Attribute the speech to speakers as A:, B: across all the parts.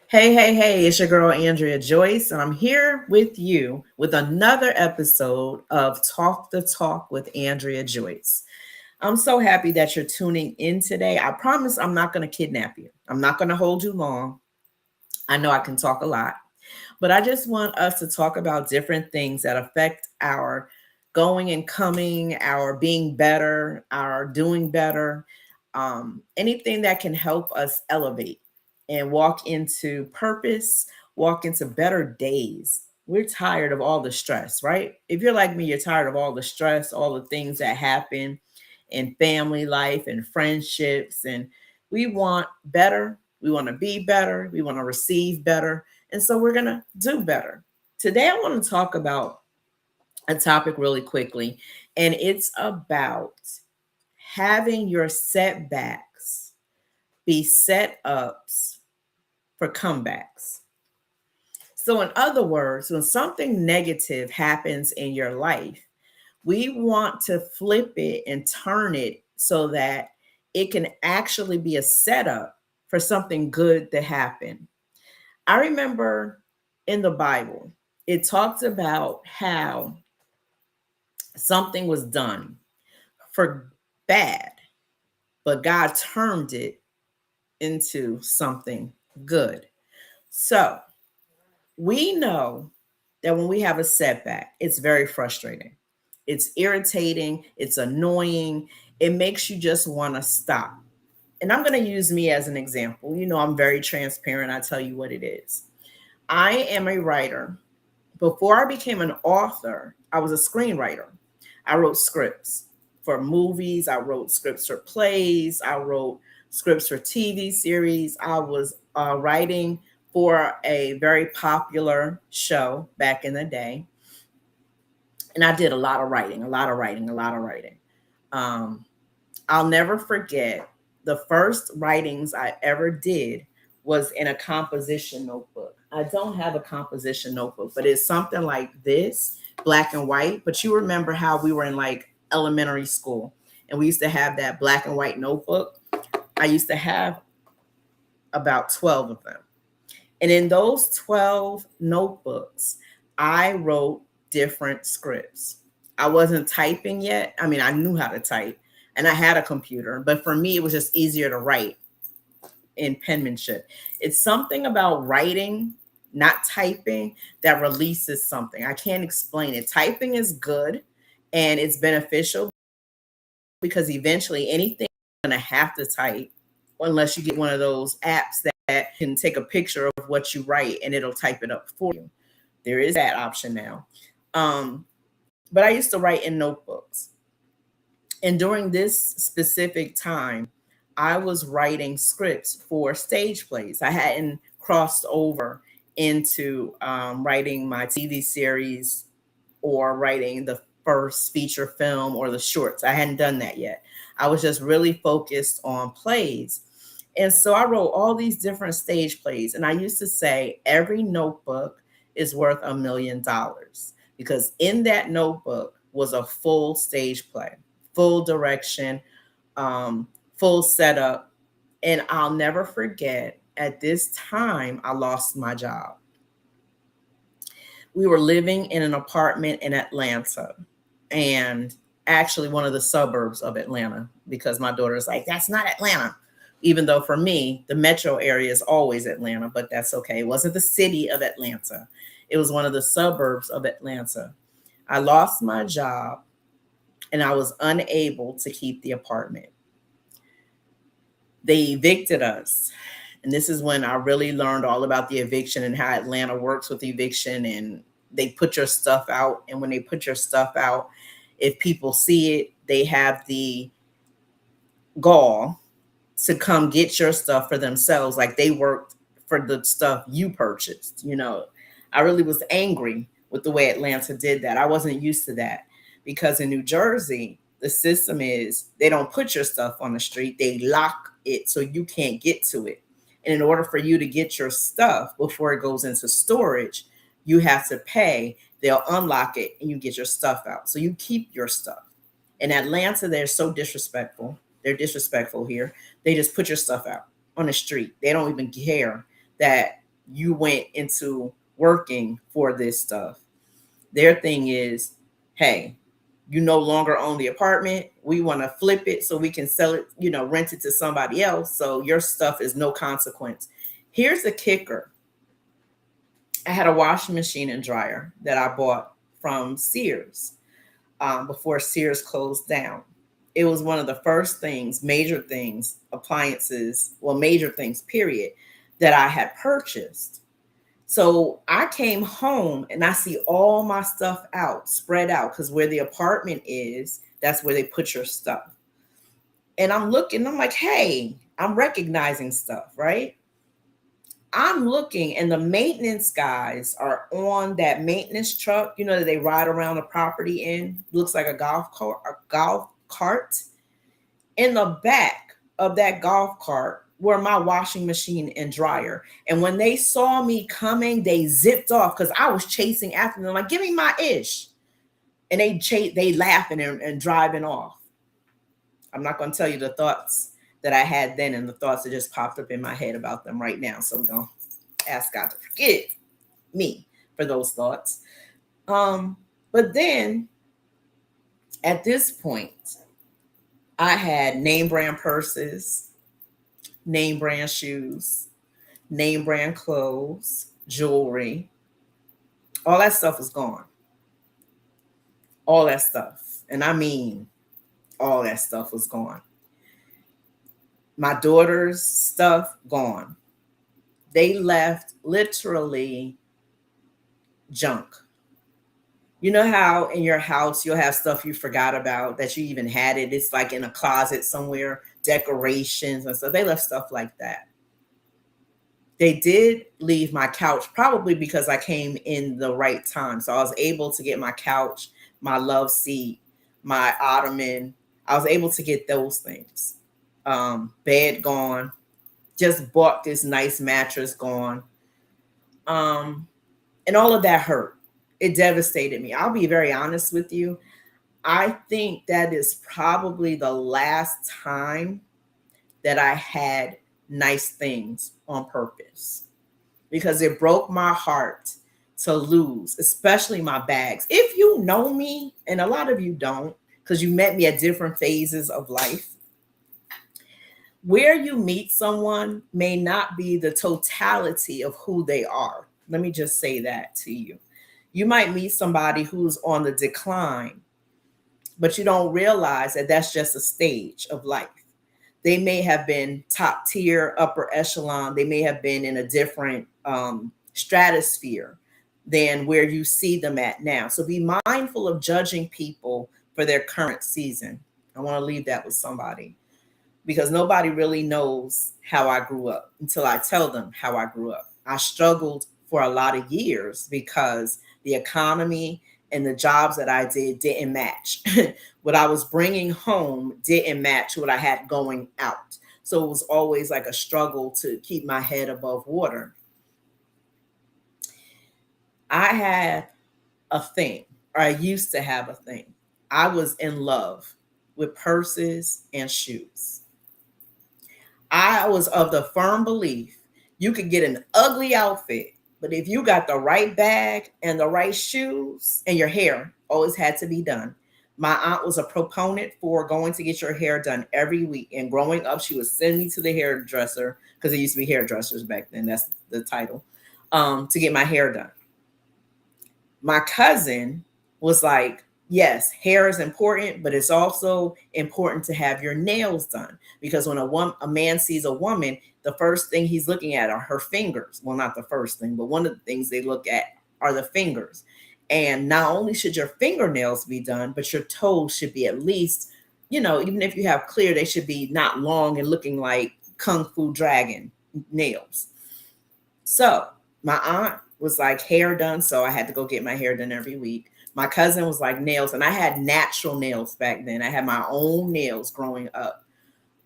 A: Hey, hey, hey, it's your girl Andrea Joyce, and I'm here with you with another episode of Talk the Talk with Andrea Joyce. I'm so happy that you're tuning in today. I promise I'm not going to kidnap you, I'm not going to hold you long. I know I can talk a lot, but I just want us to talk about different things that affect our going and coming, our being better, our doing better, anything that can help us elevate and walk into purpose, walk into better days. We're tired of all the stress, right? If you're like me, you're tired of all the stress, all the things that happen in family life and friendships. And we want better. We want to be better. We want to receive better. And so we're going to do better. Today, I want to talk about a topic really quickly, and it's about having your setbacks be set ups for comebacks. So, in other words, when something negative happens in your life, we want to flip it and turn it so that it can actually be a setup for something good to happen. I remember in the Bible, it talks about how something was done for bad, but God turned it into something good. So we know that when we have a setback, it's very frustrating. It's irritating. It's annoying. It makes you just want to stop. And I'm going to use me as an example. You know, I'm very transparent. I tell you what it is. I am a writer. Before I became an author, I was a screenwriter. I wrote scripts for movies, I wrote scripts for plays, I wrote scripts for TV series. I was writing for a very popular show back in the day. And I did a lot of writing, a lot of writing, a lot of writing. Um, I'll never forget the first writings I ever did was in a composition notebook. I don't have a composition notebook, but it's something like this, black and white. But you remember how we were in like elementary school and we used to have that black and white notebook? I used to have about 12 of them. And in those 12 notebooks, I wrote different scripts. I wasn't typing yet. I mean, I knew how to type and I had a computer, but for me, it was just easier to write in penmanship. It's something about writing, not typing, that releases something. I can't explain it. Typing is good and it's beneficial because eventually anything you're going to have to type unless you get one of those apps that can take a picture of what you write and it'll type it up for you. There is that option now. But I used to write in notebooks. And during this specific time, I was writing scripts for stage plays. I hadn't crossed over into writing my TV series or writing the first feature film or the shorts. I hadn't done that yet. I was just really focused on plays. And so I wrote all these different stage plays. And I used to say every notebook is worth $1,000,000 because in that notebook was a full stage play, full direction, um, full setup. And I'll never forget at this time, I lost my job. We were living in an apartment in Atlanta and actually one of the suburbs of Atlanta because my daughter's like, that's not Atlanta. Even though for me, the metro area is always Atlanta, but that's okay. It wasn't the city of Atlanta, it was one of the suburbs of Atlanta. I lost my job and I was unable to keep the apartment. They evicted us. And this is when I really learned all about the eviction and how Atlanta works with eviction. And they put your stuff out. And when they put your stuff out, if people see it, they have the gall to come get your stuff for themselves. Like they worked for the stuff you purchased. You know, I really was angry with the way Atlanta did that. I wasn't used to that because in New Jersey, the system is they don't put your stuff on the street, they lock it so you can't get to it. And in order for you to get your stuff before it goes into storage, you have to pay. They'll unlock it and you get your stuff out. So you keep your stuff. In Atlanta, they're so disrespectful. They're disrespectful here. They just put your stuff out on the street. They don't even care that you went into working for this stuff. Their thing is, hey, you no longer own the apartment. We want to flip it so we can sell it, rent it to somebody else. So your stuff is no consequence. Here's the kicker. I had a washing machine and dryer that I bought from Sears before Sears closed down. It was one of the first things, major things, appliances, well, major things, period, that I had purchased. So I came home and I see all my stuff out, spread out, because where the apartment is, that's where they put your stuff. And I'm looking, I'm like, hey, I'm recognizing stuff, right? I'm looking, and the maintenance guys are on that maintenance truck, that they ride around the property in. Looks like a golf cart. In the back of that golf cart were my washing machine and dryer. And when they saw me coming, they zipped off because I was chasing after them, like, give me my ish. And they laughing and driving off. I'm not going to tell you the thoughts that I had then and the thoughts that just popped up in my head about them right now. So we're going to ask God to forgive me for those thoughts. But then at this point, I had name brand purses, name brand shoes, name brand clothes, jewelry. All that stuff was gone. All that stuff. And I mean, all that stuff was gone. My daughter's stuff, gone. They left literally junk. You know how in your house you'll have stuff you forgot about that you even had it. It's like in a closet somewhere, decorations and stuff. They left stuff like that. They did leave my couch, probably because I came in the right time. So I was able to get my couch, my love seat, my ottoman. I was able to get those things. Bed gone. Just bought this nice mattress, gone. And all of that hurt. It devastated me. I'll be very honest with you. I think that is probably the last time that I had nice things on purpose, because it broke my heart to lose, especially my bags. If you know me, and a lot of you don't, because you met me at different phases of life, where you meet someone may not be the totality of who they are. Let me just say that to you. You might meet somebody who's on the decline, but you don't realize that that's just a stage of life. They may have been top tier, upper echelon. They may have been in a different stratosphere than where you see them at now. So be mindful of judging people for their current season. I want to leave that with somebody, because nobody really knows how I grew up until I tell them how I grew up. I struggled for a lot of years because the economy and the jobs that I did didn't match. What I was bringing home didn't match what I had going out. So it was always like a struggle to keep my head above water. I had a thing, or I used to have a thing. I was in love with purses and shoes. I was of the firm belief you could get an ugly outfit, but if you got the right bag and the right shoes, and your hair always had to be done. My aunt was a proponent for going to get your hair done every week. And growing up, she would send me to the hairdresser, because it used to be hairdressers back then. That's the title, to get my hair done. My cousin was like, yes, hair is important, but it's also important to have your nails done, because when a man sees a woman, the first thing he's looking at are her fingers. Well, not the first thing, but one of the things they look at are the fingers. And not only should your fingernails be done, but your toes should be at least, even if you have clear, they should be not long and looking like Kung Fu Dragon nails. So my aunt was like, hair done. So I had to go get my hair done every week. My cousin was like, nails. And I had natural nails back then. I had my own nails growing up.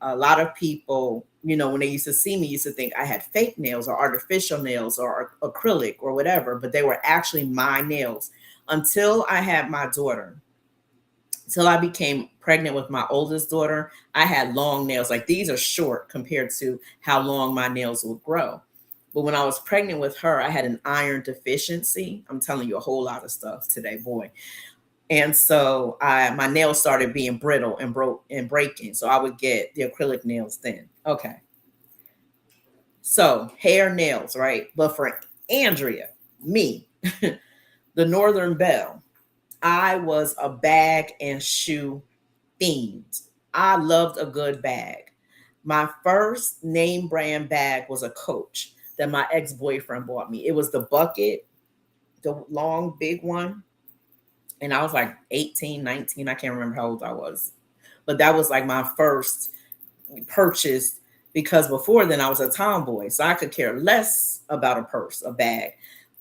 A: A lot of people, when they used to see me, used to think I had fake nails or artificial nails or acrylic or whatever, but they were actually my nails. Until I had my daughter, until I became pregnant with my oldest daughter, I had long nails. Like, these are short compared to how long my nails will grow. But when I was pregnant with her, I had an iron deficiency. I'm telling you a whole lot of stuff today, boy. And so my nails started being brittle and broke and breaking. So I would get the acrylic nails then. Okay. So hair, nails, right? But for Andrea, me, the Northern Belle, I was a bag and shoe fiend. I loved a good bag. My first name brand bag was a Coach that my ex-boyfriend bought me. It was the bucket, the long, big one. And I was like 18, 19. I can't remember how old I was. But that was like my first purchase because before then I was a tomboy. So I could care less about a purse, a bag.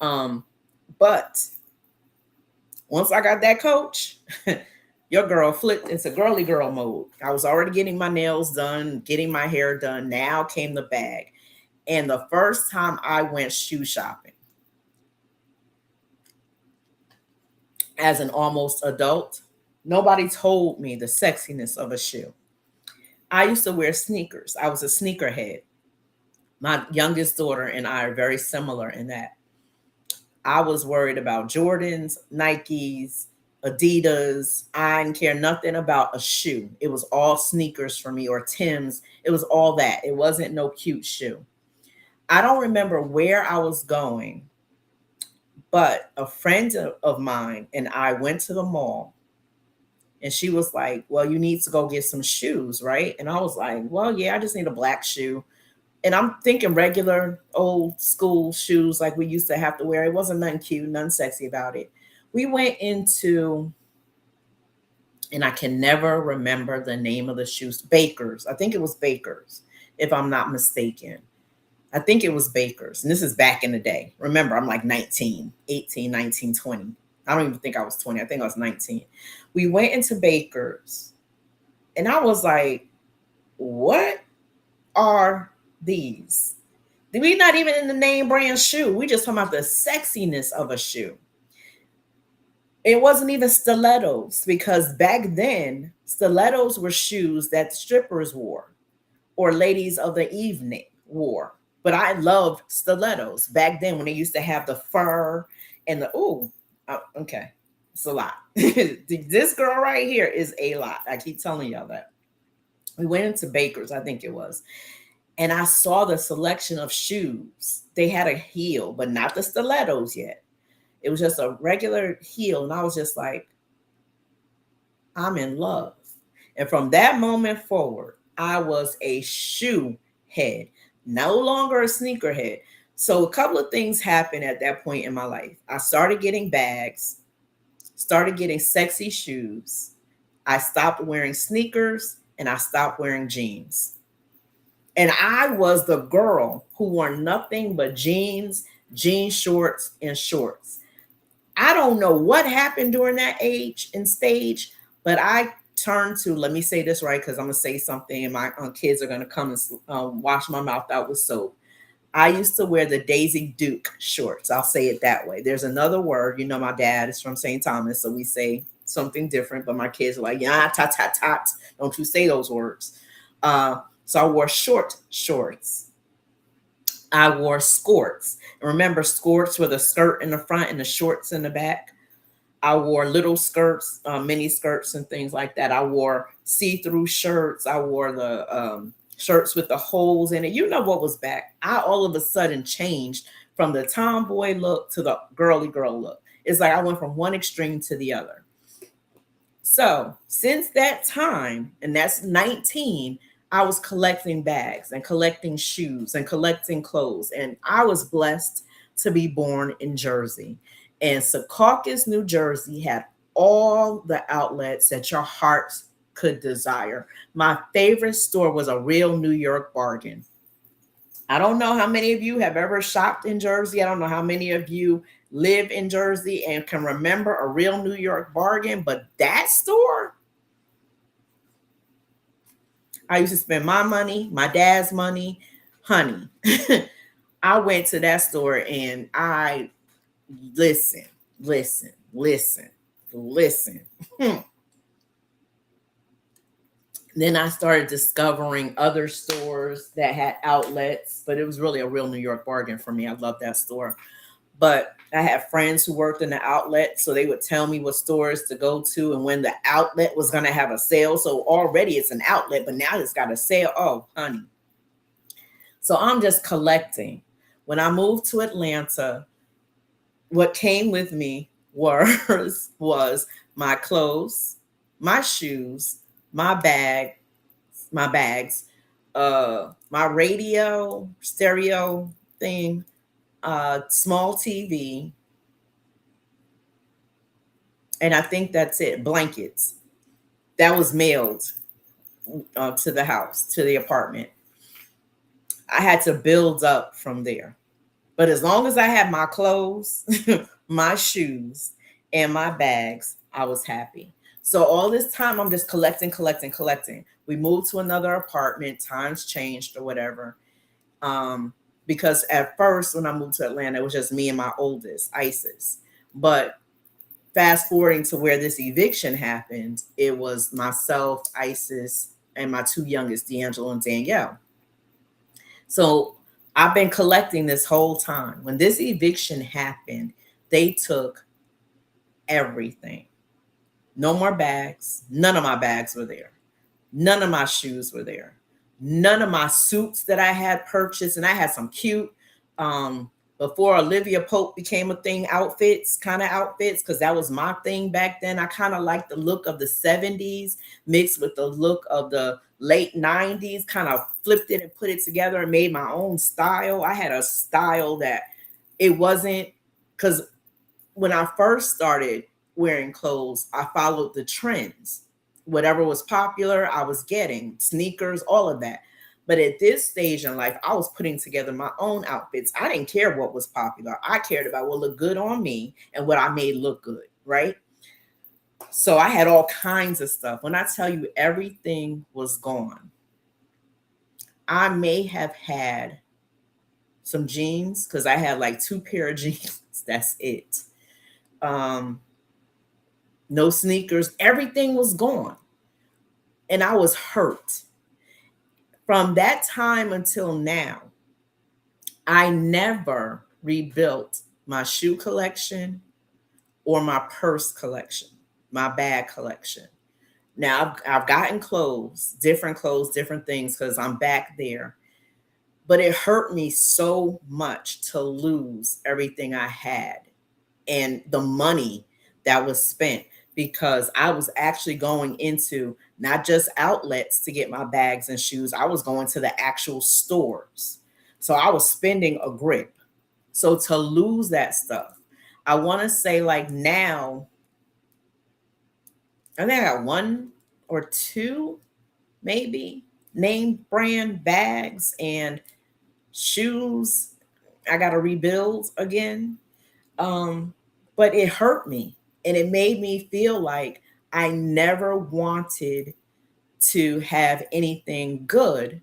A: But once I got that Coach, your girl flipped into girly girl mode. I was already getting my nails done, getting my hair done. Now came the bag. And the first time I went shoe shopping as an almost adult, nobody told me the sexiness of a shoe. I used to wear sneakers. I was a sneakerhead. My youngest daughter and I are very similar in that. I was worried about Jordans, Nikes, Adidas. I didn't care nothing about a shoe. It was all sneakers for me or Tim's. It was all that. It wasn't no cute shoe. I don't remember where I was going, but a friend of mine and I went to the mall and she was like, "Well, you need to go get some shoes, right?" And I was like, "Well, yeah, I just need a black shoe." And I'm thinking regular old school shoes like we used to have to wear. It wasn't nothing cute, nothing sexy about it. We went into, and I can never remember the name of the shoes, Bakers. I think it was Bakers, if I'm not mistaken. I think it was Bakers. And this is back in the day. Remember, I'm like 19, 18, 19, 20. I don't even think I was 20. I think I was 19. We went into Bakers and I was like, what are these? We're not even in the name brand shoe. We just talking about the sexiness of a shoe. It wasn't even stilettos because back then, stilettos were shoes that strippers wore or ladies of the evening wore. But I loved stilettos back then when they used to have the fur and the, okay. It's a lot. This girl right here is a lot. I keep telling y'all that. We went into Baker's, I think it was, and I saw the selection of shoes. They had a heel, but not the stilettos yet. It was just a regular heel. And I was just like, I'm in love. And from that moment forward, I was a shoe head, no longer a sneaker head. So a couple of things happened at that point in my life. I started getting bags, started getting sexy shoes. I stopped wearing sneakers and I stopped wearing jeans. And I was the girl who wore nothing but jeans, jean shorts, and shorts. I don't know what happened during that age and stage, but I turned to, let me say this right, because I'm going to say something and my kids are going to come and wash my mouth out with soap. I used to wear the Daisy Duke shorts. I'll say it that way. There's another word. You know, my dad is from St. Thomas, so we say something different, but my kids are like, yeah, tat, tat, tat. Don't you say those words. So I wore short shorts. I wore skirts. Remember, skirts with a skirt in the front and the shorts in the back. I wore little skirts, mini skirts, and things like that. I wore see-through shirts. I wore the shirts with the holes in it. You know what was back. I all of a sudden changed from the tomboy look to the girly girl look. It's like I went from one extreme to the other. So since that time, and that's 19, I was collecting bags and collecting shoes and collecting clothes. And I was blessed to be born in Jersey. And Secaucus, New Jersey had all the outlets that your heart could desire. My favorite store was a real New York bargain. I don't know how many of you have ever shopped in Jersey. I don't know how many of you live in Jersey and can remember a real New York bargain, but that store, I used to spend my money, my dad's money, honey. I went to that store and I listen, listen. Then I started discovering other stores that had outlets, but it was really a real New York bargain for me. I love that store. But I had friends who worked in the outlet, so they would tell me what stores to go to and when the outlet was going to have a sale. So already it's an outlet, but now it's got a sale. Oh, honey. So I'm just collecting. When I moved to Atlanta, what came with me was my clothes, my shoes, my bags, my radio, stereo thing, small TV, and I think that's it. Blankets. That was mailed to the house, to the apartment. I had to build up from there. But as long as I had my clothes, my shoes, and my bags, I was happy. So all this time, I'm just collecting, collecting, collecting. We moved to another apartment. Times changed or whatever. Um, because at first, when I moved to Atlanta, it was just me and my oldest, Isis. But fast forwarding to where this eviction happened, it was myself, Isis, and my two youngest, D'Angelo and Danielle. So I've been collecting this whole time. When this eviction happened, they took everything. No more bags. None of my bags were there. None of my shoes were there. None of my suits that I had purchased, and I had some cute, um, before Olivia Pope became a thing, outfits, because that was my thing back then. I kind of liked the look of the 70s mixed with the look of the late 90s, kind of flipped it and put it together and made my own style. I had a style that it wasn't, because when I first started wearing clothes, I followed the trends. Whatever was popular, I was getting sneakers, all of that. But at this stage in life, I was putting together my own outfits. I didn't care what was popular. I cared about what looked good on me and what I made look good, right? So I had all kinds of stuff. When I tell you everything was gone, I may have had some jeans because I had like two pair of jeans. That's it. Um, no sneakers. Everything was gone. And I was hurt. From that time until now, I never rebuilt my shoe collection or my purse collection, my bag collection. Now I've gotten clothes, different things because I'm back there. But it hurt me so much to lose everything I had and the money that was spent because I was actually going into not just outlets to get my bags and shoes, I was going to the actual stores. So I was spending a grip. So to lose that stuff, I want to say like now, I think I got one or two maybe name brand bags and shoes I got to rebuild again. Um, but it hurt me and it made me feel like I never wanted to have anything good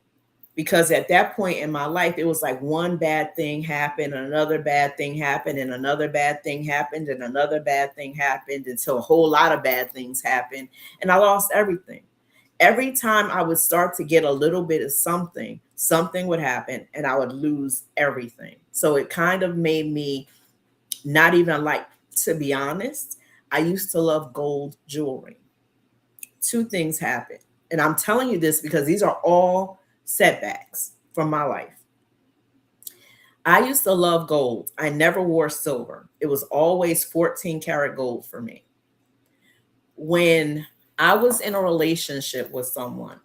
A: because at that point in my life, it was like one bad thing happened, another bad thing happened, and another bad thing happened, and another bad thing happened until a whole lot of bad things happened. And I lost everything. Every time I would start to get a little bit of something, something would happen and I would lose everything. So it kind of made me not even like, to be honest, I used to love gold jewelry. Two things happened. And I'm telling you this because these are all setbacks from my life. I used to love gold. I never wore silver. It was always 14 karat gold for me. When I was in a relationship with someone,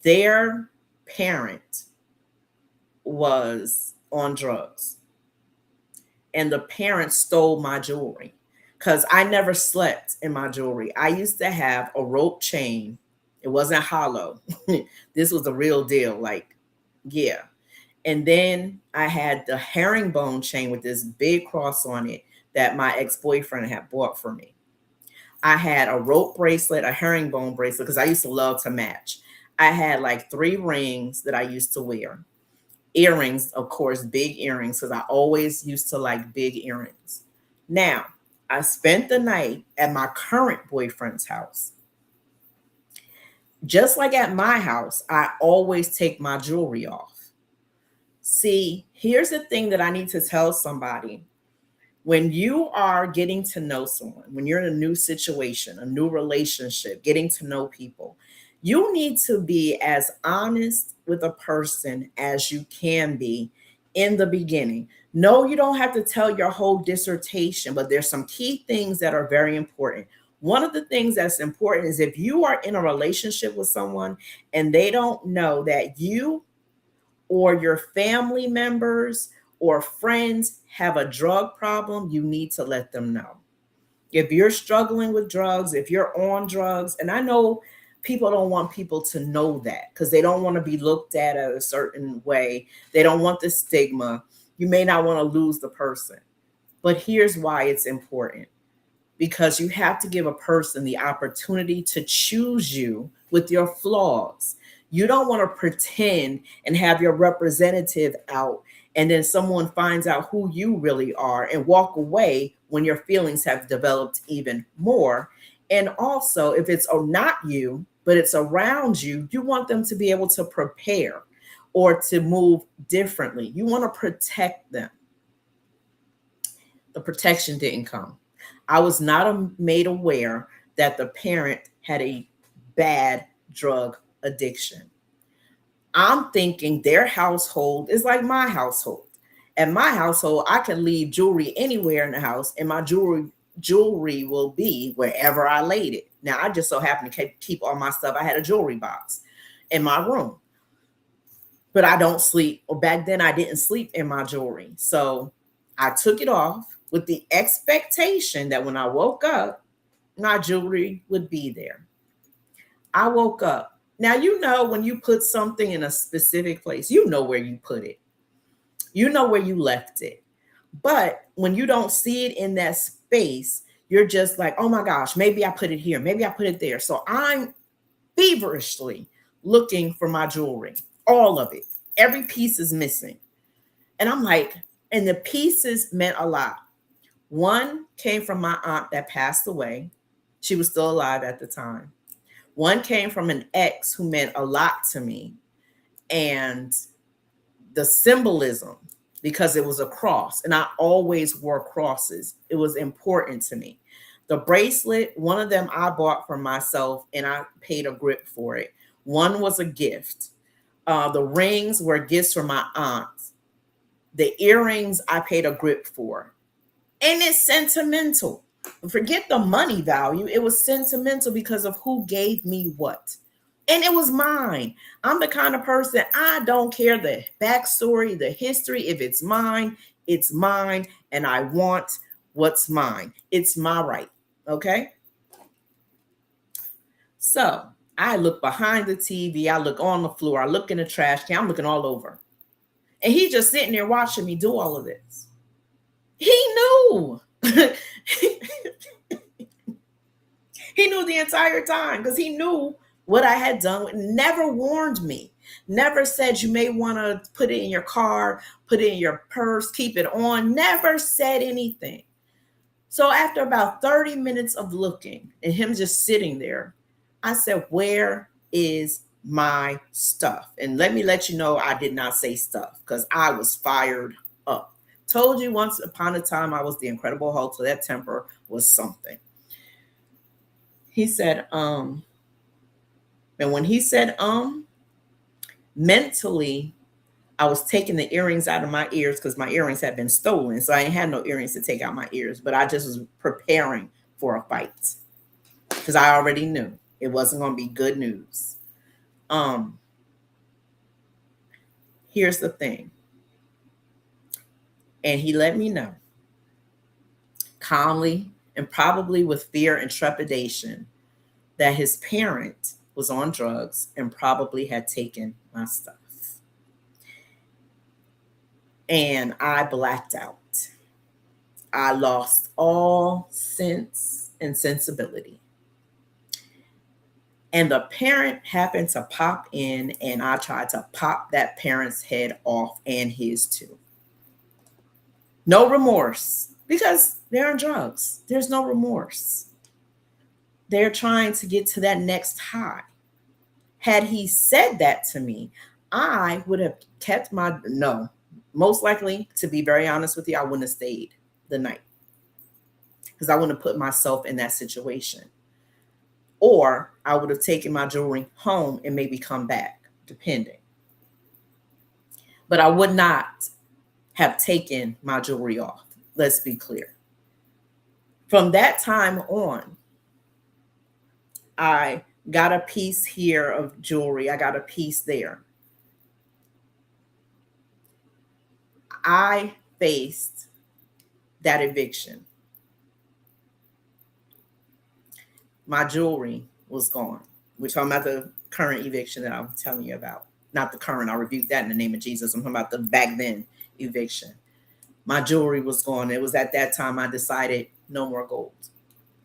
A: their parent was on drugs and the parents stole my jewelry because I never slept in my jewelry. I used to have a rope chain. It wasn't hollow. This was the real deal. Like, yeah. And then I had the herringbone chain with this big cross on it that my ex-boyfriend had bought for me. I had a rope bracelet, a herringbone bracelet, because I used to love to match. I had like 3 rings that I used to wear. Earrings, of course, big earrings, because I always used to like big earrings. Now, I spent the night at my current boyfriend's house. Just like at my house, I always take my jewelry off. See, here's the thing that I need to tell somebody. When you are getting to know someone, when you're in a new situation, a new relationship, getting to know people, you need to be as honest with a person as you can be in the beginning. No, you don't have to tell your whole dissertation, but there's some key things that are very important. One of the things that's important is if you are in a relationship with someone and they don't know that you or your family members or friends have a drug problem, you need to let them know. If you're struggling with drugs, if you're on drugs, and I know people don't want people to know that because they don't want to be looked at a certain way. They don't want the stigma. You may not want to lose the person. But here's why it's important, because you have to give a person the opportunity to choose you with your flaws. You don't want to pretend and have your representative out and then someone finds out who you really are and walk away when your feelings have developed even more. And also, if it's not you, but it's around you, you want them to be able to prepare or to move differently. You want to protect them. The protection didn't come. I was not made aware that the parent had a bad drug addiction. I'm thinking their household is like my household. At my household, I can leave jewelry anywhere in the house, and my jewelry will be wherever I laid it. Now, I just so happen to keep all my stuff. I had a jewelry box in my room, but I don't sleep. Or back then, I didn't sleep in my jewelry, so I took it off with the expectation that when I woke up, my jewelry would be there. I woke up. Now, you know, when you put something in a specific place, you know where you put it, you know where you left it. But when you don't see it in that space, you're just like, oh my gosh, maybe I put it here, maybe I put it there. So I'm feverishly looking for my jewelry, all of it. Every piece is missing. And I'm like, and the pieces meant a lot. One came from my aunt that passed away. She was still alive at the time. One came from an ex who meant a lot to me. And the symbolism, because it was a cross, and I always wore crosses. It was important to me. The bracelet, one of them I bought for myself and I paid a grip for it. One was a gift. The rings were gifts from my aunt. The earrings I paid a grip for. And it's sentimental. Forget the money value. It was sentimental because of who gave me what. And it was mine. I'm the kind of person, I don't care the backstory, the history. If it's mine, it's mine. And I want what's mine. It's my right. Okay. So I look behind the TV. I look on the floor. I look in the trash can. I'm looking all over. And he's just sitting there watching me do all of this. He knew. He knew the entire time because he knew what I had done. Never warned me. Never said you may want to put it in your car, put it in your purse, keep it on. Never said anything. So after about 30 minutes of looking and him just sitting there, I said, where is my stuff? And let me let you know, I did not say stuff because I was fired up. Told you once upon a time I was the Incredible Hulk, so that temper was something. He said, And when he said, mentally, I was taking the earrings out of my ears because my earrings had been stolen. So I ain't had no earrings to take out my ears, but I just was preparing for a fight because I already knew it wasn't going to be good news. Here's the thing. And he let me know calmly and probably with fear and trepidation that his parent was on drugs and probably had taken my stuff. And I blacked out. I lost all sense and sensibility. And the parent happened to pop in, and I tried to pop that parent's head off and his too. No remorse, because they're on drugs. There's no remorse. They're trying to get to that next high. Had he said that to me, I would have kept my, no, most likely, to be very honest with you, I wouldn't have stayed the night because I wouldn't have put myself in that situation. Or I would have taken my jewelry home and maybe come back, depending. But I would not have taken my jewelry off. Let's be clear. From that time on, I got a piece here of jewelry. I got a piece there. I faced that eviction. My jewelry was gone. We're talking about the current eviction that I'm telling you about. Not the current, I rebuke that in the name of Jesus. I'm talking about the back then eviction. My jewelry was gone. It was at that time I decided no more gold.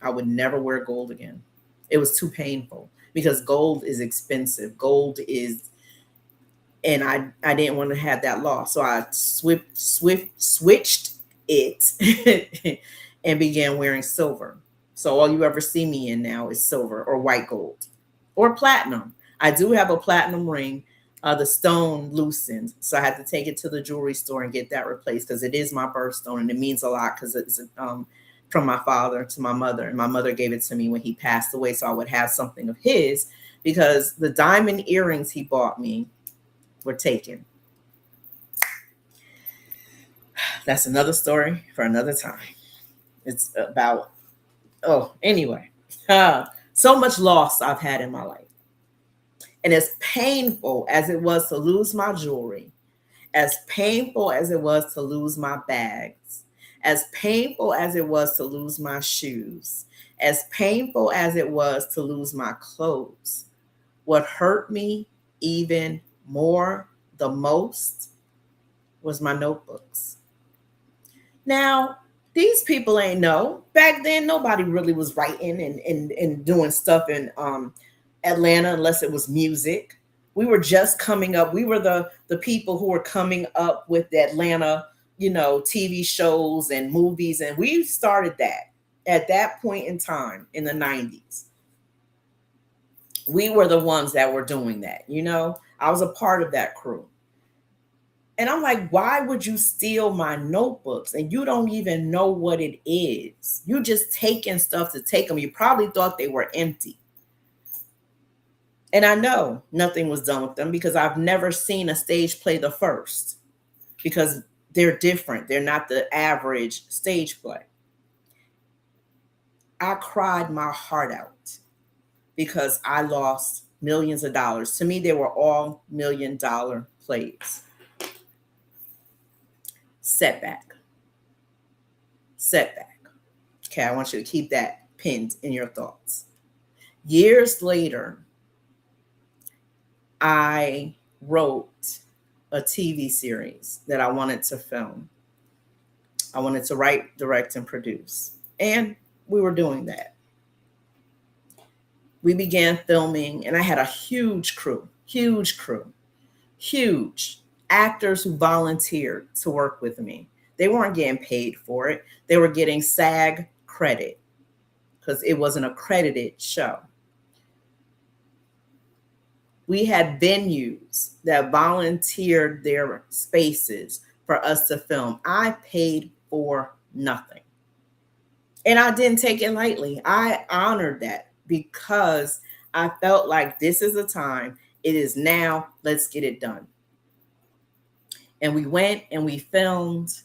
A: I would never wear gold again. It was too painful because gold is expensive. Gold is, and I didn't want to have that loss. So I switched it and began wearing silver. So all you ever see me in now is silver or white gold or platinum. I do have a platinum ring. The stone loosened, so I had to take it to the jewelry store and get that replaced because it is my birthstone and it means a lot because it's from my father to my mother, and my mother gave it to me when he passed away, so I would have something of his because the diamond earrings he bought me were taken. That's another story for another time. It's about, oh, anyway, so much loss I've had in my life. And as painful as it was to lose my jewelry, as painful as it was to lose my bags, as painful as it was to lose my shoes, as painful as it was to lose my clothes, what hurt me even more, the most, was my notebooks. Now, these people ain't know. Back then, nobody really was writing and doing stuff in Atlanta unless it was music. We were just coming up. We were the people who were coming up with the Atlanta, TV shows and movies. And we started that at that point in time in the 90s. We were the ones that were doing that. I was a part of that crew. And I'm like, why would you steal my notebooks? And you don't even know what it is. You just taking stuff to take them. You probably thought they were empty. And I know nothing was done with them because I've never seen a stage play the first because they're different. They're not the average stage play. I cried my heart out because I lost millions of dollars. To me, they were all $1 million plays. Setback. Okay, I want you to keep that pinned in your thoughts. Years later, I wrote a TV series that I wanted to film. I wanted to write, direct, and produce. And we were doing that. We began filming, and I had a huge actors who volunteered to work with me. They weren't getting paid for it. They were getting SAG credit because it was an accredited show. We had venues that volunteered their spaces for us to film. I paid for nothing. And I didn't take it lightly. I honored that because I felt like this is the time. It is now. Let's get it done. And we went and we filmed.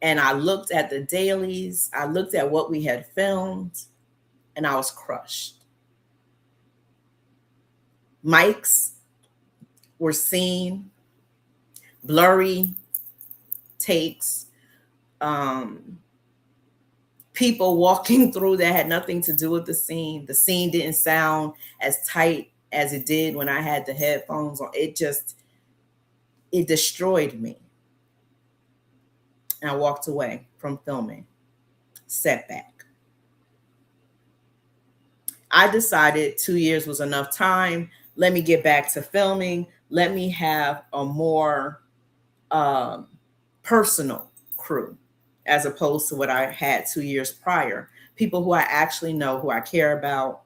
A: And I looked at the dailies. I looked at what we had filmed. And I was crushed. Mics were seen, blurry takes, people walking through that had nothing to do with the scene. The scene didn't sound as tight as it did when I had the headphones on. It destroyed me. And I walked away from filming. Setback. I decided 2 years was enough time. Let me get back to filming. Let me have a more personal crew as opposed to what I had 2 years prior. People who I actually know, who I care about,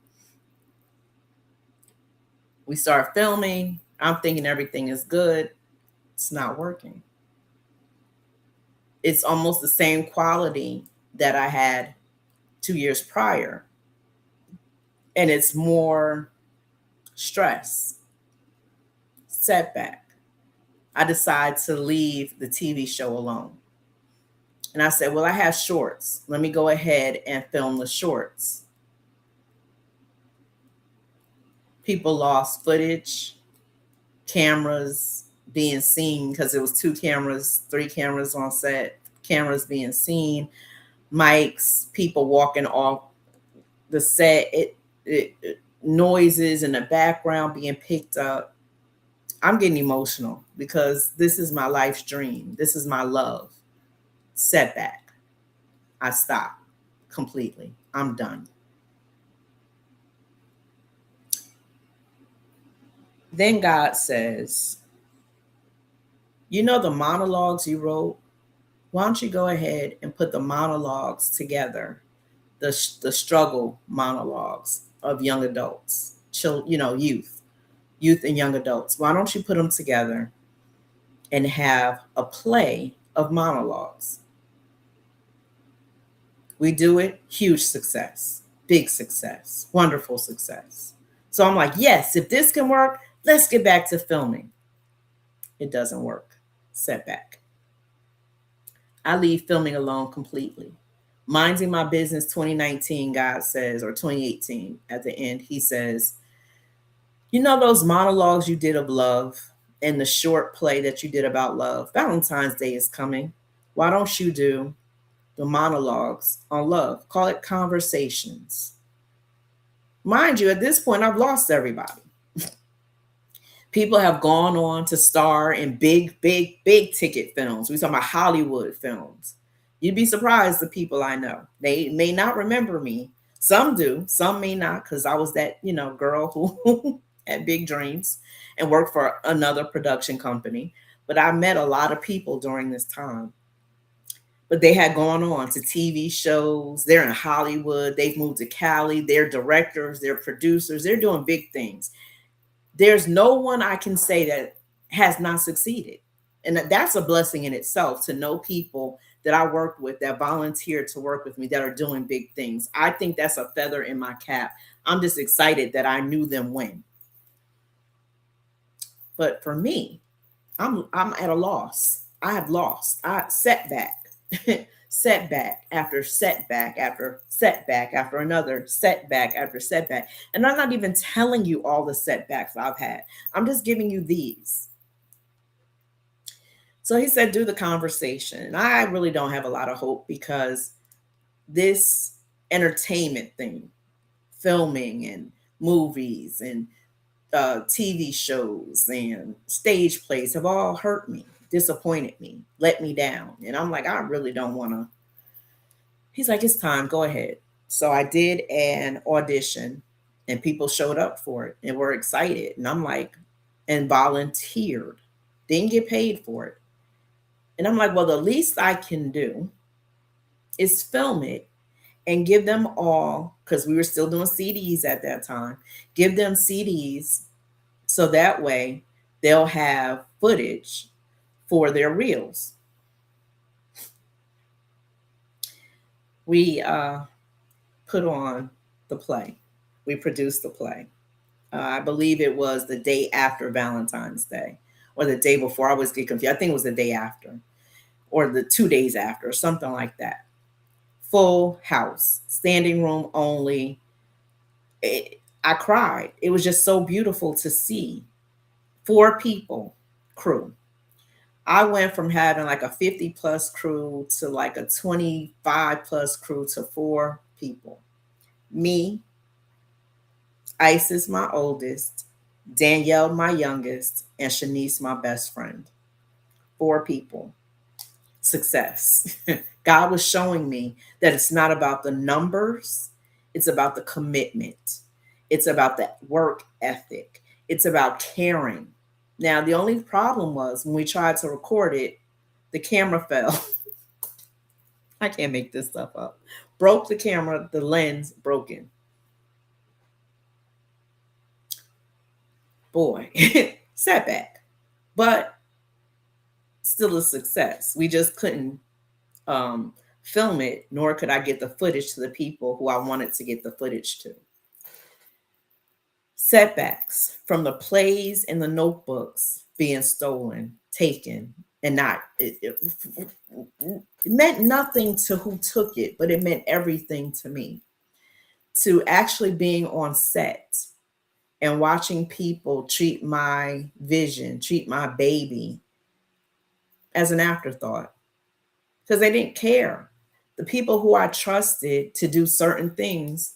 A: We start filming. I'm thinking everything is good. It's not working. It's almost the same quality that I had 2 years prior. And it's more stress, setback. I decide to leave the TV show alone. And I said, well, I have shorts. Let me go ahead and film the shorts. People lost footage, cameras being seen because it was 2 cameras, 3 cameras on set, cameras being seen, mics, people walking off the set, noises in the background being picked up. I'm getting emotional because this is my life's dream. This is my love. Setback. I stop completely. I'm done. Then God says, you know the monologues you wrote? Why don't you go ahead and put the monologues together, the struggle monologues of young adults, youth and young adults. Why don't you put them together and have a play of monologues? We do it, huge success, big success, wonderful success. So I'm like, yes, if this can work, let's get back to filming. It doesn't work. Setback. I leave filming alone completely. Minding my business 2019, God says, or 2018 at the end, he says, you know those monologues you did of love and the short play that you did about love? Valentine's Day is coming. Why don't you do the monologues on love? Call it conversations. Mind you, at this point, I've lost everybody. People have gone on to star in big, big, big ticket films. We're talking about Hollywood films. You'd be surprised the people I know. They may not remember me. Some do, some may not, because I was that, girl who had big dreams and worked for another production company. But I met a lot of people during this time. But they had gone on to TV shows. They're in Hollywood. They've moved to Cali. They're directors. They're producers. They're doing big things. There's no one I can say that has not succeeded. And that's a blessing in itself to know people that I worked with that volunteered to work with me that are doing big things. I think that's a feather in my cap. I'm just excited that I knew them when. But for me, I'm at a loss. I have lost. Setback. Setback after setback after setback after another setback after setback. And I'm not even telling you all the setbacks I've had. I'm just giving you these. So he said, do the conversation. And I really don't have a lot of hope because this entertainment thing, filming and movies and TV shows and stage plays have all hurt me, disappointed me, let me down. And I'm like, I really don't want to. He's like, it's time, go ahead. So I did an audition and people showed up for it and were excited. And I'm like, and volunteered, didn't get paid for it. And I'm like, well, the least I can do is film it and give them all, because we were still doing CDs at that time, give them CDs so that way they'll have footage for their reels. We put on the play. We produced the play. I believe it was the day after Valentine's Day or the day before. I always get confused. I think it was the day after or the 2 days after or something like that. Full house, standing room only. I cried. It was just so beautiful to see. 4 people crew. I went from having like a 50 plus crew to like a 25 plus crew to 4 people. Me, Isis, my oldest, Danielle, my youngest, and Shanice, my best friend. 4 people. Success. God was showing me that it's not about the numbers, it's about the commitment, it's about the work ethic, it's about caring. Now, the only problem was when we tried to record it, the camera fell. I can't make this stuff up. Broke the camera, the lens broken. boy, setback, but still a success. We just couldn't um, film it, nor could I get the footage to the people who I wanted to get the footage to. Setbacks from the plays and the notebooks being stolen, taken, and not, it meant nothing to who took it, but it meant everything to me. To actually being on set and watching people treat my vision, treat my baby as an afterthought because they didn't care. The people who I trusted to do certain things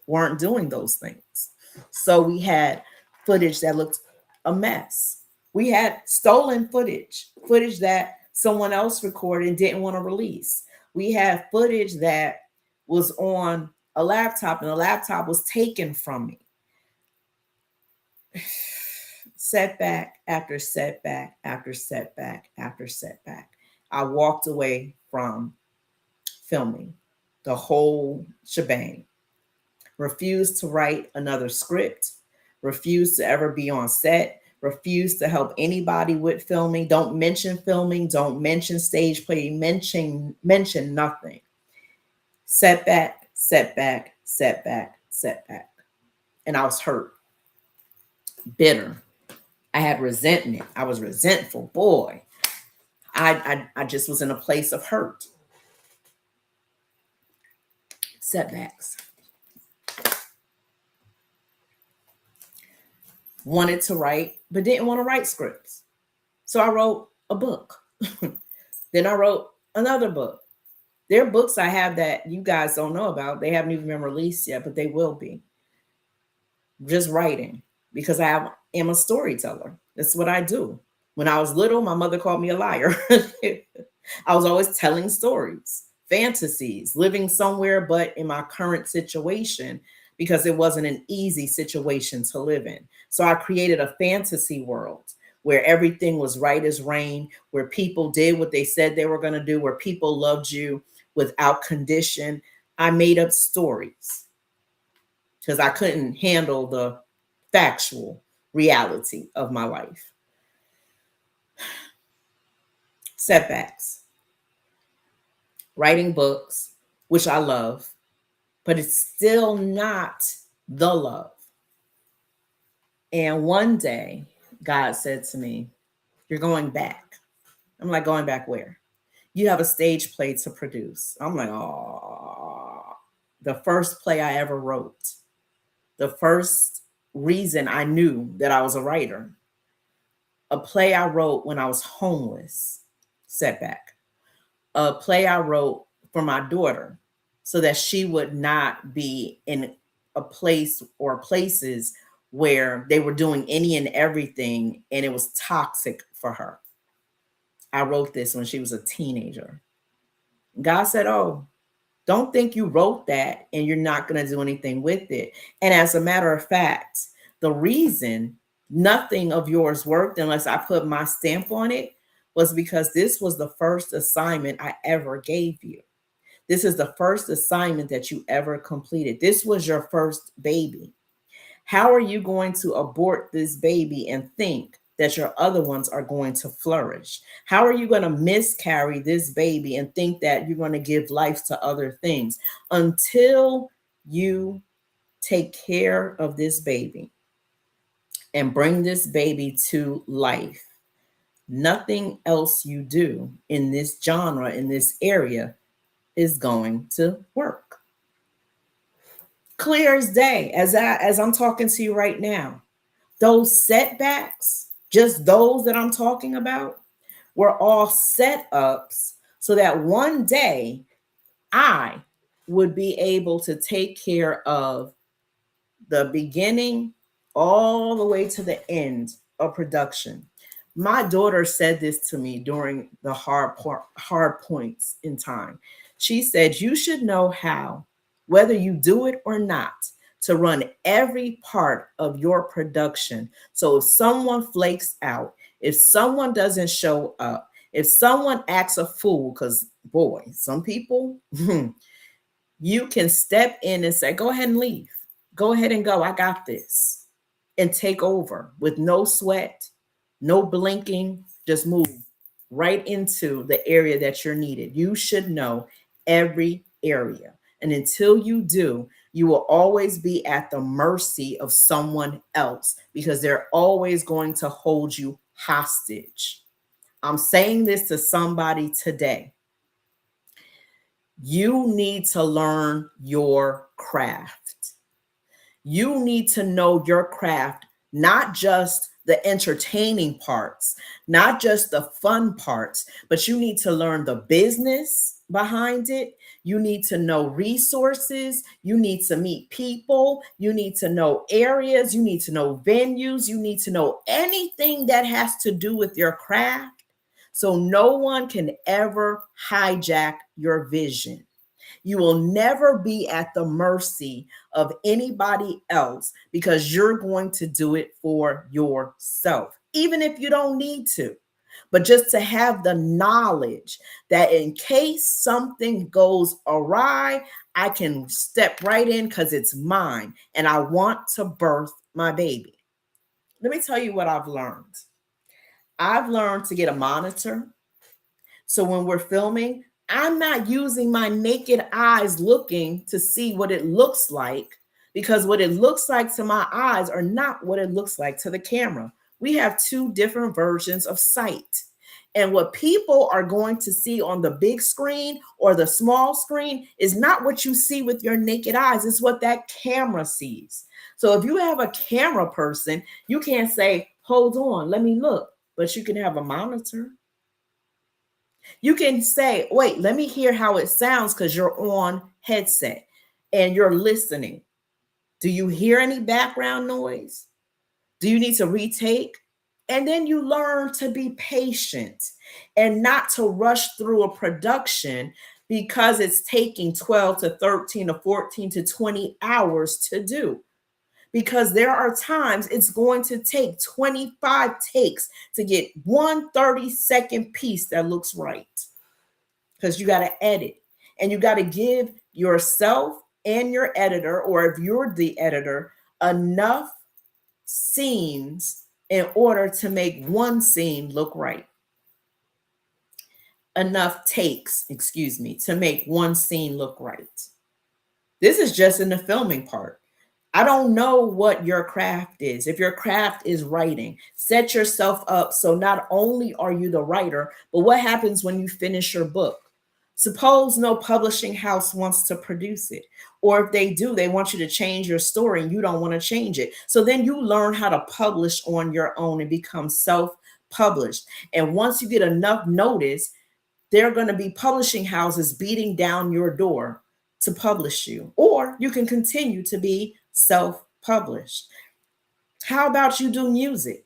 A: weren't doing those things. So we had footage that looked a mess. We had stolen footage, footage that someone else recorded and didn't want to release. We had footage that was on a laptop and the laptop was taken from me. Setback after setback after setback after setback. I walked away from filming the whole shebang. Refused to write another script, refused to ever be on set, refused to help anybody with filming. Don't mention filming, don't mention stage play, mention nothing. Setback, setback, setback, setback. And I was hurt, bitter. I had resentment. I was resentful. Boy, I just was in a place of hurt. Setbacks. Wanted to write, but didn't want to write scripts. So I wrote a book. Then I wrote another book. There are books I have that you guys don't know about. They haven't even been released yet, but they will be. Just writing because am a storyteller. That's what I do. When I was little, my mother called me a liar. I was always telling stories, fantasies, living somewhere but in my current situation because it wasn't an easy situation to live in. So I created a fantasy world where everything was right as rain, where people did what they said they were going to do, where people loved you without condition. I made up stories because I couldn't handle the factual reality of my life. Setbacks. Writing books, which I love, but it's still not the love. And one day, God said to me, "You're going back." I'm like, "Going back where?" "You have a stage play to produce." I'm like, "Oh." The first play I ever wrote, the first reason I knew that I was a writer, a play I wrote when I was homeless. Setback. A play I wrote for my daughter so that she would not be in a place or places where they were doing any and everything and it was toxic for her. I wrote this when she was a teenager. God said, "Oh, don't think you wrote that and you're not going to do anything with it." And as a matter of fact, the reason nothing of yours worked unless I put my stamp on it was because this was the first assignment I ever gave you. This is the first assignment that you ever completed. This was your first baby. How are you going to abort this baby and think that your other ones are going to flourish? How are you going to miscarry this baby and think that you're going to give life to other things? Until you take care of this baby and bring this baby to life, nothing else you do in this genre, in this area, is going to work. Clear as day, as I'm talking to you right now. Those setbacks, just those that I'm talking about, were all setups so that one day I would be able to take care of the beginning all the way to the end of production. My daughter said this to me during the hard points in time. She said, "You should know how, whether you do it or not, to run every part of your production. So if someone flakes out, if someone doesn't show up, if someone acts a fool," because boy, some people, you can step in and say, "Go ahead and leave. Go ahead and go. I got this." and take over with no sweat, no blinking, just move right into the area that you're needed. You should know every area. And until you do, you will always be at the mercy of someone else because they're always going to hold you hostage. I'm saying this to somebody today. You need to learn your craft. You need to know your craft, not just the entertaining parts, not just the fun parts, but you need to learn the business behind it. You need to know resources. You need to meet people. You need to know areas. You need to know venues. You need to know anything that has to do with your craft. So no one can ever hijack your vision. You will never be at the mercy of anybody else because you're going to do it for yourself, even if you don't need to. But just to have the knowledge that in case something goes awry, I can step right in because it's mine and I want to birth my baby. Let me tell you what I've learned. I've learned to get a monitor. So when we're filming, I'm not using my naked eyes looking to see what it looks like because what it looks like to my eyes are not what it looks like to the camera. We have two different versions of sight. And what people are going to see on the big screen or the small screen is not what you see with your naked eyes. It's what that camera sees. So if you have a camera person, you can't say, hold on, let me look, but you can have a monitor. You can say, wait, let me hear how it sounds because you're on headset and you're listening. Do you hear any background noise? Do you need to retake? And then you learn to be patient and not to rush through a production because it's taking 12 to 13 to 14 to 20 hours to do. Because there are times it's going to take 25 takes to get one 30-second piece that looks right. Because you got to edit and you got to give yourself and your editor, or if you're the editor, enough scenes in order to make one scene look right. Enough takes, to make one scene look right. This is just in the filming part. I don't know what your craft is. If your craft is writing, set yourself up so not only are you the writer, but what happens when you finish your book? Suppose no publishing house wants to produce it. Or if they do, they want you to change your story and you don't want to change it. So then you learn how to publish on your own and become self-published. And once you get enough notice, there are going to be publishing houses beating down your door to publish you. Or you can continue to be self-published. How about you do music?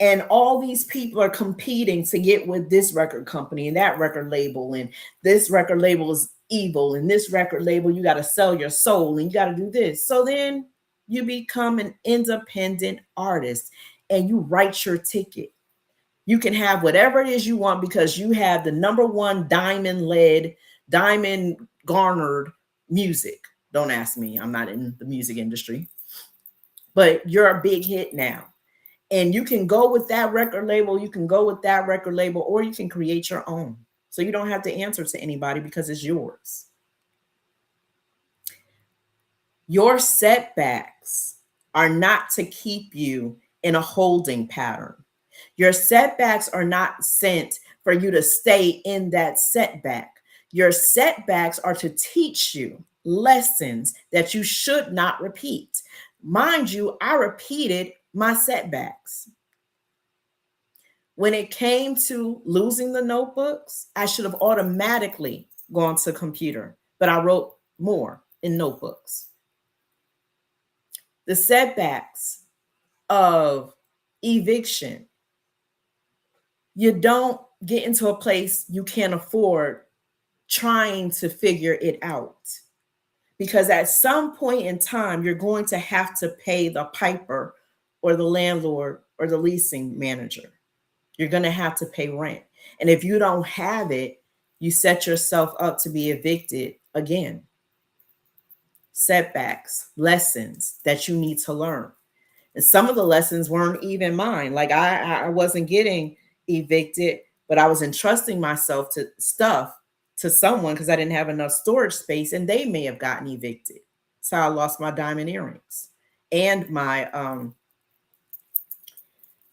A: And all these people are competing to get with this record company and that record label, and this record label is evil, and this record label, you got to sell your soul and you got to do this. So then you become an independent artist and you write your ticket. You can have whatever it is you want because you have the #1 diamond garnered music. Don't ask me, I'm not in the music industry, but you're a big hit now. And you can go with that record label, you can go with that record label, or you can create your own. So you don't have to answer to anybody because it's yours. Your setbacks are not to keep you in a holding pattern. Your setbacks are not sent for you to stay in that setback. Your setbacks are to teach you lessons that you should not repeat. Mind you, I repeated my setbacks. When it came to losing the notebooks, I should have automatically gone to computer, but I wrote more in notebooks. The setbacks of eviction, you don't get into a place you can't afford trying to figure it out. Because at some point in time, you're going to have to pay the piper or the landlord or the leasing manager. You're going to have to pay rent. And if you don't have it, you set yourself up to be evicted again. Setbacks, lessons that you need to learn. And some of the lessons weren't even mine. Like I wasn't getting evicted, but I was entrusting myself to stuff to someone because I didn't have enough storage space, and they may have gotten evicted. So I lost my diamond earrings and my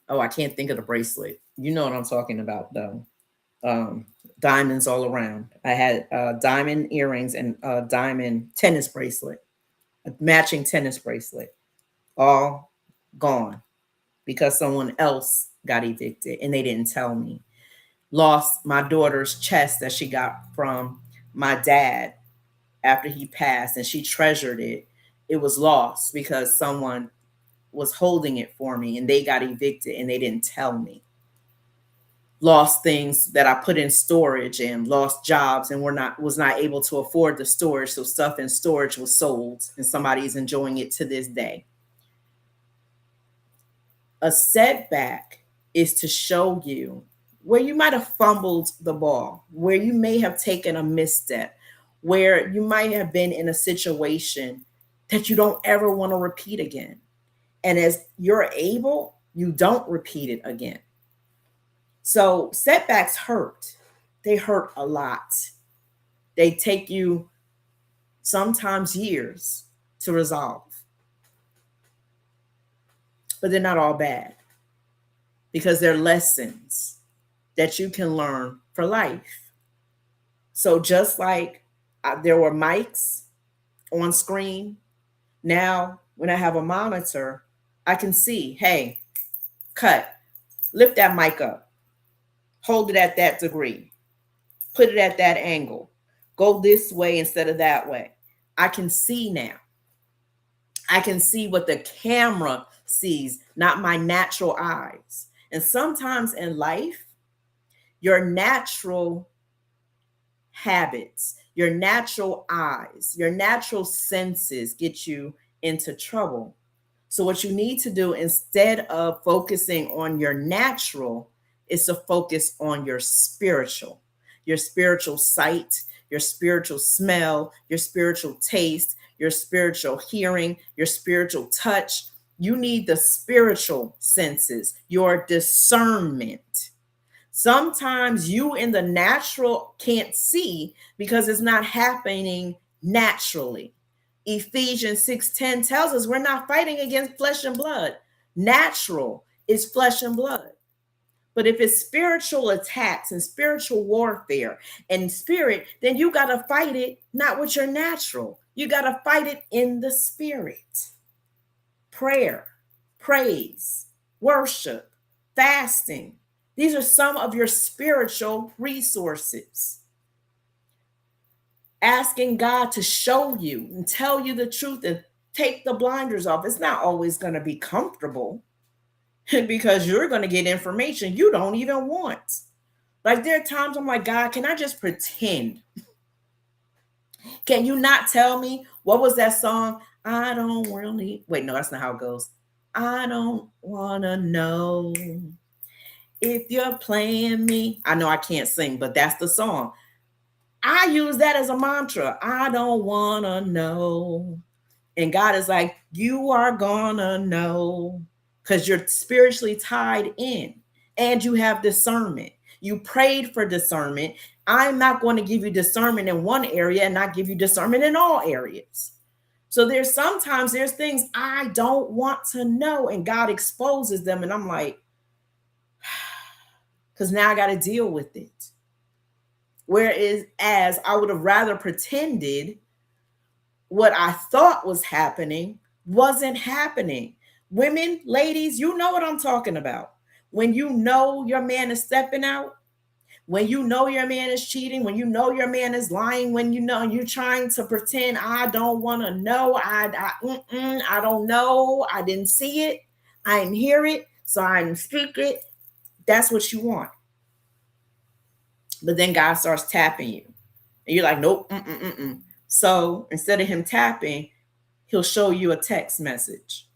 A: oh, I can't think of the bracelet. You know what I'm talking about though. Um, Diamonds all around. I had diamond earrings and a diamond tennis bracelet, a matching tennis bracelet, all gone because someone else got evicted and they didn't tell me. Lost my daughter's chest that she got from my dad after he passed, and she treasured it. It was lost because someone was holding it for me and they got evicted and they didn't tell me. Lost things that I put in storage and lost jobs and was not able to afford the storage. So stuff in storage was sold and somebody's enjoying it to this day. A setback is to show you where you might have fumbled the ball, where you may have taken a misstep, where you might have been in a situation that you don't ever want to repeat again. And as you're able, you don't repeat it again. So setbacks hurt. They hurt a lot. They take you sometimes years to resolve. But they're not all bad because they're lessons that you can learn for life. So just like there were mics on screen, now when I have a monitor, I can see, hey, cut, lift that mic up, hold it at that degree, put it at that angle, go this way instead of that way. I can see now. I can see what the camera sees, not my natural eyes. And sometimes in life, your natural habits, your natural eyes, your natural senses get you into trouble. So what you need to do instead of focusing on your natural is to focus on your spiritual sight, your spiritual smell, your spiritual taste, your spiritual hearing, your spiritual touch. You need the spiritual senses, your discernment. Sometimes you in the natural can't see because it's not happening naturally. Ephesians 6:10 tells us we're not fighting against flesh and blood. Natural is flesh and blood. But if it's spiritual attacks and spiritual warfare and spirit, then you got to fight it not with your natural. You got to fight it in the spirit. Prayer, praise, worship, fasting. These are some of your spiritual resources. Asking God to show you and tell you the truth and take the blinders off. It's not always going to be comfortable because you're going to get information you don't even want. Like there are times I'm like, God, can I just pretend? Can you not tell me what was that song? I don't really, wait, no, that's not how it goes. I don't want to know if you're playing me. I know I can't sing, but that's the song. I use that as a mantra. I don't want to know. And God is like, you are going to know because you're spiritually tied in and you have discernment. You prayed for discernment. I'm not going to give you discernment in one area and not give you discernment in all areas. So there's things I don't want to know and God exposes them. And I'm like, because now I got to deal with it. Whereas I would have rather pretended what I thought was happening wasn't happening. Women, ladies, you know what I'm talking about. When you know your man is stepping out, when you know your man is cheating, when you know your man is lying, when you know you're trying to pretend, I don't want to know, I don't know, I didn't see it, I didn't hear it, so I didn't speak it. That's what you want. But then God starts tapping you. And you're like, nope. So instead of him tapping, he'll show you a text message.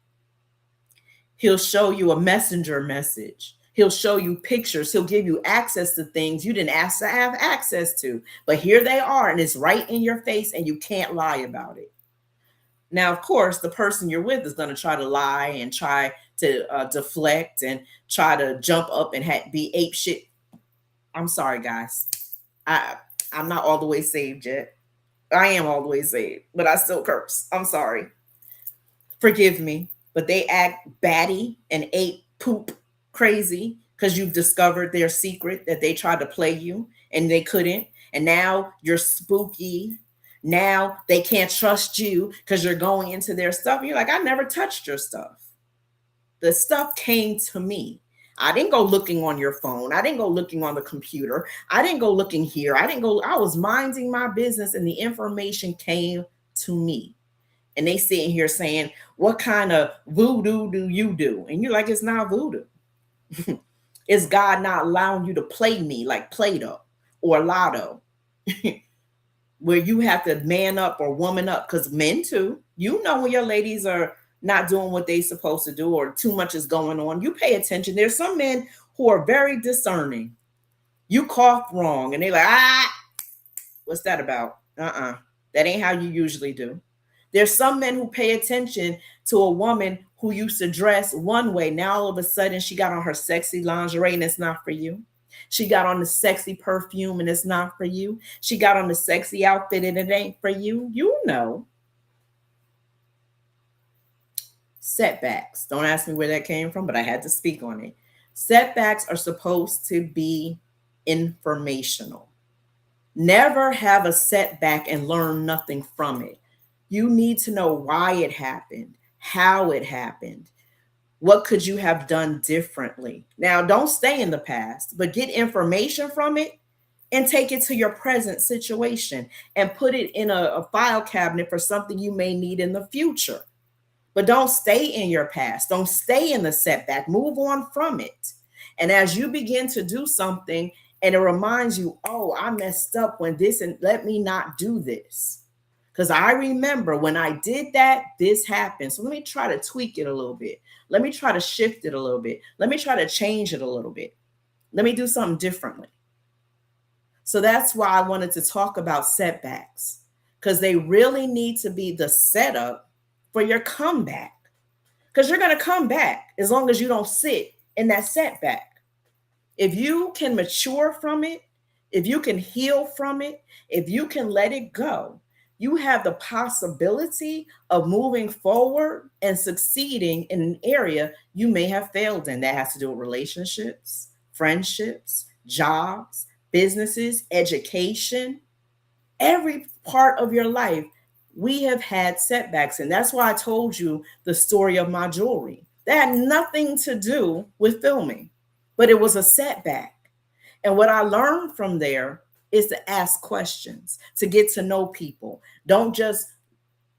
A: He'll show you a messenger message. He'll show you pictures. He'll give you access to things you didn't ask to have access to. But here they are, and it's right in your face, and you can't lie about it. Now, of course, the person you're with is going to try to lie and try to deflect and try to jump up and be ape shit. I'm sorry, guys. I I'm not all the way saved yet. I am all the way saved, but I still curse. I'm sorry. Forgive me. But they act batty and ape poop crazy because you've discovered their secret that they tried to play you and they couldn't. And now you're spooky. Now they can't trust you because you're going into their stuff. You're like, I never touched your stuff. The stuff came to me. I didn't go looking on your phone. I didn't go looking on the computer. I didn't go looking here. I was minding my business and the information came to me. And they sitting here saying, what kind of voodoo do you do? And you're like, it's not voodoo. It's God not allowing you to play me like Play-Doh or Lotto, where you have to man up or woman up. Because men too, you know when your ladies are not doing what they supposed to do or too much is going on, you pay attention. There's some men who are very discerning. You cough wrong and they're like, what's that about? That ain't how you usually do. There's some men who pay attention to a woman who used to dress one way. Now all of a sudden she got on her sexy lingerie and it's not for you. She got on the sexy perfume and it's not for you. She got on the sexy outfit and it ain't for you. You know. Setbacks. Don't ask me where that came from, but I had to speak on it. Setbacks are supposed to be informational. Never have a setback and learn nothing from it. You need to know why it happened, how it happened, what could you have done differently. Now, don't stay in the past, but get information from it and take it to your present situation and put it in a file cabinet for something you may need in the future. But don't stay in your past. Don't stay in the setback. Move on from it. And as you begin to do something and it reminds you, oh, I messed up when this, and let me not do this. Because I remember when I did that, this happened. So let me try to tweak it a little bit. Let me try to shift it a little bit. Let me try to change it a little bit. Let me do something differently. So that's why I wanted to talk about setbacks, because they really need to be the setup for your comeback. Because you're going to come back as long as you don't sit in that setback. If you can mature from it, if you can heal from it, if you can let it go, you have the possibility of moving forward and succeeding in an area you may have failed in. That has to do with relationships, friendships, jobs, businesses, education, every part of your life. We have had setbacks. And that's why I told you the story of my jewelry. That had nothing to do with filming, but it was a setback. And what I learned from there is to ask questions, to get to know people. Don't just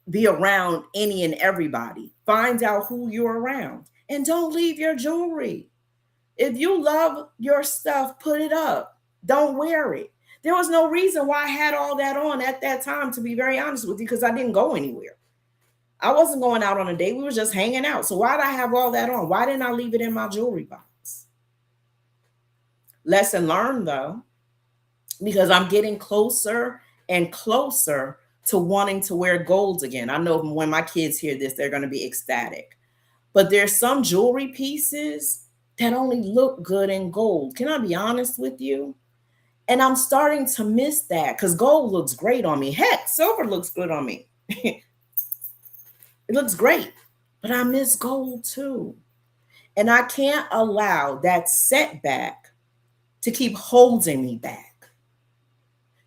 A: be around any and everybody. Find out who you're around and don't leave your jewelry. If you love your stuff, put it up. Don't wear it. There was no reason why I had all that on at that time, to be very honest with you, because I didn't go anywhere. I wasn't going out on a date. We were just hanging out. So why did I have all that on? Why didn't I leave it in my jewelry box? Lesson learned though, because I'm getting closer and closer to wanting to wear gold again. I know when my kids hear this, they're going to be ecstatic. But there's some jewelry pieces that only look good in gold. Can I be honest with you? And I'm starting to miss that because gold looks great on me. Heck, silver looks good on me. It looks great, but I miss gold too. And I can't allow that setback to keep holding me back.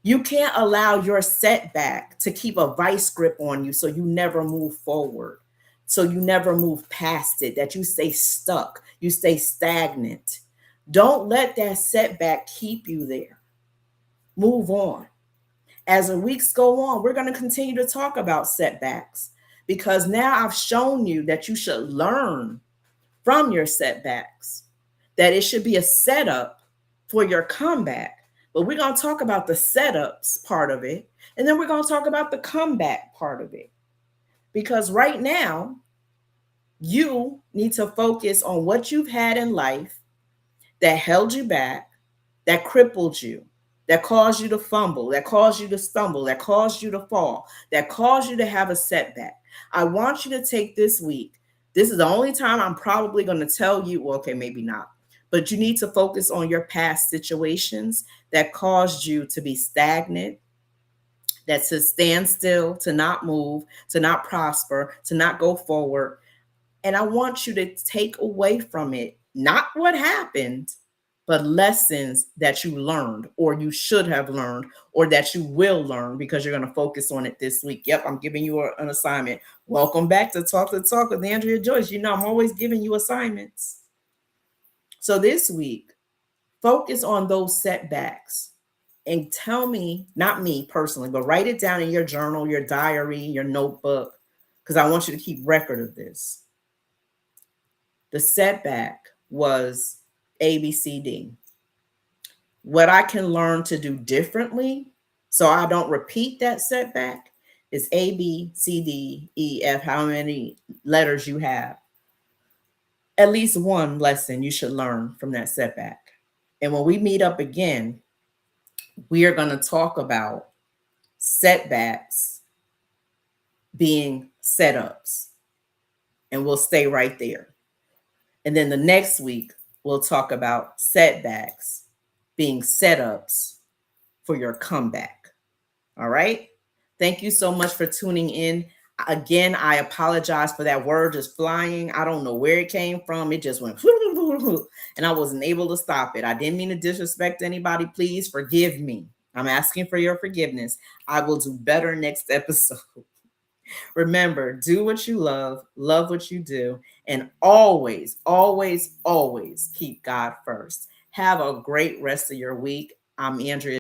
A: You can't allow your setback to keep a vice grip on you so you never move forward, so you never move past it, that you stay stuck, you stay stagnant. Don't let that setback keep you there. Move on. As the weeks go on, we're going to continue to talk about setbacks because now I've shown you that you should learn from your setbacks, that it should be a setup for your comeback. But we're going to talk about the setups part of it, and then we're going to talk about the comeback part of it. Because right now, you need to focus on what you've had in life that held you back, that crippled you, that caused you to fumble, that caused you to stumble, that caused you to fall, that caused you to have a setback. I want you to take this week. This is the only time I'm probably going to tell you, well, okay, maybe not, but you need to focus on your past situations that caused you to be stagnant, that to stand still, to not move, to not prosper, to not go forward. And I want you to take away from it, not what happened, but lessons that you learned or you should have learned or that you will learn because you're going to focus on it this week. Yep, I'm giving you an assignment. Welcome back to Talk the Talk with Andrea Joyce. You know, I'm always giving you assignments. So this week, focus on those setbacks and tell me, not me personally, but write it down in your journal, your diary, your notebook, because I want you to keep record of this. The setback was ABCD. What I can learn to do differently so I don't repeat that setback is A, B, C, D, E, F, how many letters you have. At least one lesson you should learn from that setback. And when we meet up again, we are going to talk about setbacks being setups. And we'll stay right there. And then the next week, we'll talk about setbacks being setups for your comeback. All right. Thank you so much for tuning in. Again, I apologize for that word just flying. I don't know where it came from. It just went and I wasn't able to stop it. I didn't mean to disrespect anybody. Please forgive me. I'm asking for your forgiveness. I will do better next episode. Remember, do what you love what you do, and always, always, always keep God first. Have a great rest of your week. I'm Andrea